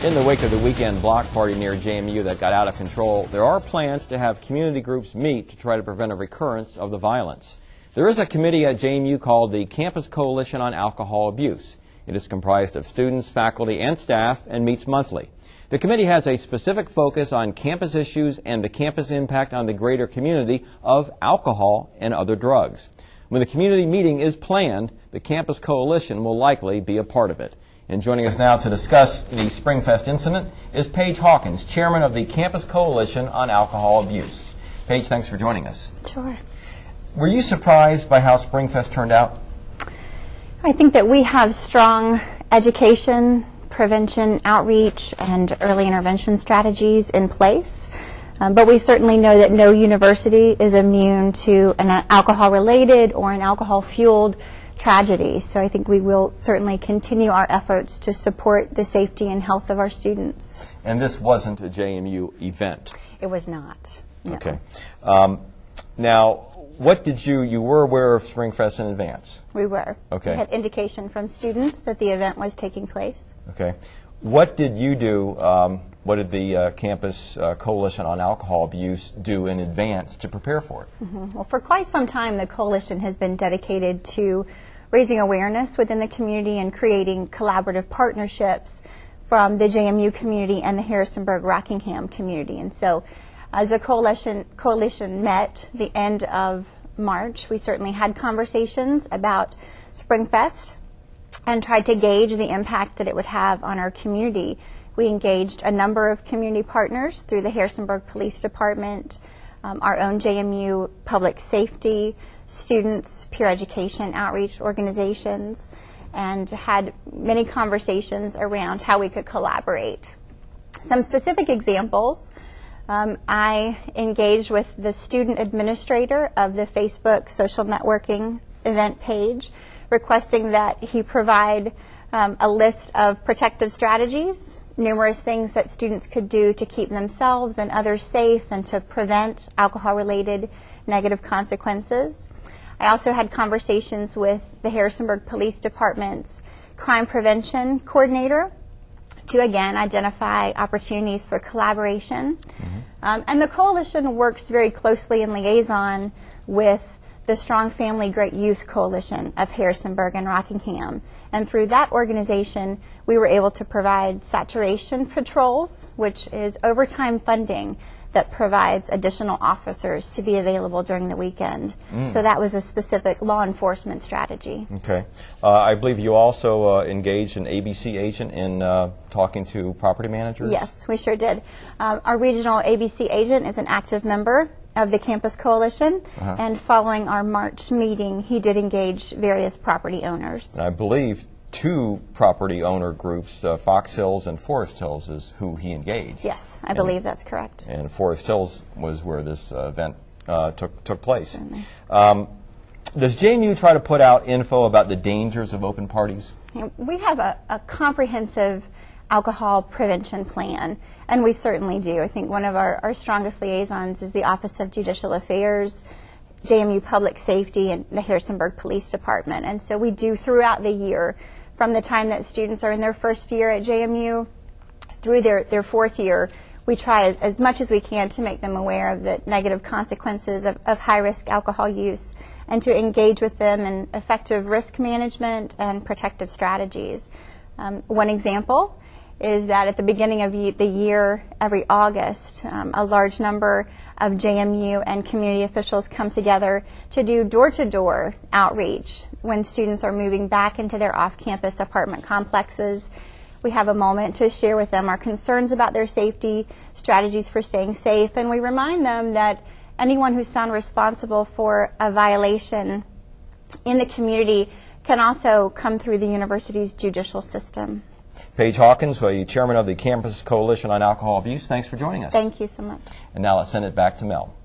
In the wake of the weekend block party near JMU that got out of control, there are plans to have community groups meet to try to prevent a recurrence of the violence. There is a committee at JMU called the Campus Coalition on Alcohol Abuse. It is comprised of students, faculty, and staff and meets monthly. The committee has a specific focus on campus issues and the campus impact on the greater community of alcohol and other drugs. When the community meeting is planned, the Campus Coalition will likely be a part of it. And joining us now to discuss the SpringFest incident is Paige Hawkins, chairman of the Campus Coalition on Alcohol Abuse. Paige, thanks for joining us. Sure. Were you surprised by how SpringFest turned out? I think that we have strong education, prevention, outreach, and early intervention strategies in place. But we certainly know that no university is immune to an alcohol-related or an alcohol-fueled tragedy. So I think we will certainly continue our efforts to support the safety and health of our students. And this wasn't a JMU event? It was not. No. Okay. Now, what did you were aware of SpringFest in advance? We were. Okay. We had indication from students that the event was taking place. Okay. What did you do, what did the Campus Coalition on Alcohol Abuse do in advance to prepare for it? Well, for quite some time, the coalition has been dedicated to raising awareness within the community and creating collaborative partnerships from the JMU community and the Harrisonburg-Rockingham community. And so, as the coalition met the end of March, we certainly had conversations about SpringFest and tried to gauge the impact that it would have on our community. We engaged a number of community partners through the Harrisonburg Police Department, our own JMU Public Safety, students, peer education outreach organizations, and had many conversations around how we could collaborate. Some specific examples, I engaged with the student administrator of the Facebook social networking event page, requesting that he provide a list of protective strategies, numerous things that students could do to keep themselves and others safe and to prevent alcohol-related negative consequences. I also had conversations with the Harrisonburg Police Department's crime prevention coordinator to, again, identify opportunities for collaboration. And the coalition works very closely in liaison with the Strong Family Great Youth Coalition of Harrisonburg and Rockingham. And through that organization, we were able to provide saturation patrols, which is overtime funding that provides additional officers to be available during the weekend. So that was a specific law enforcement strategy. Okay. I believe you also engaged an ABC agent in talking to property managers? Yes, we sure did. Our regional ABC agent is an active member of the Campus Coalition, and following our March meeting, he did engage various property owners. And I believe two property owner groups, Fox Hills and Forest Hills, is who he engaged. Yes, I believe that's correct. And Forest Hills was where this event took place. Does JMU try to put out info about the dangers of open parties? We have a comprehensive alcohol prevention plan, and we certainly do. I think one of our strongest liaisons is the Office of Judicial Affairs, JMU Public Safety, and the Harrisonburg Police Department. And so we do throughout the year, from the time that students are in their first year at JMU through their fourth year, we try as much as we can to make them aware of the negative consequences of high-risk alcohol use and to engage with them in effective risk management and protective strategies. One example is that at the beginning of the year, every August, a large number of JMU and community officials come together to do door-to-door outreach when students are moving back into their off-campus apartment complexes. We have a moment to share with them our concerns about their safety, strategies for staying safe, and we remind them that anyone who's found responsible for a violation in the community can also come through the university's judicial system. Paige Hawkins, the chairman of the Campus Coalition on Alcohol Abuse, thanks for joining us. Thank you so much. And now let's send it back to Mel.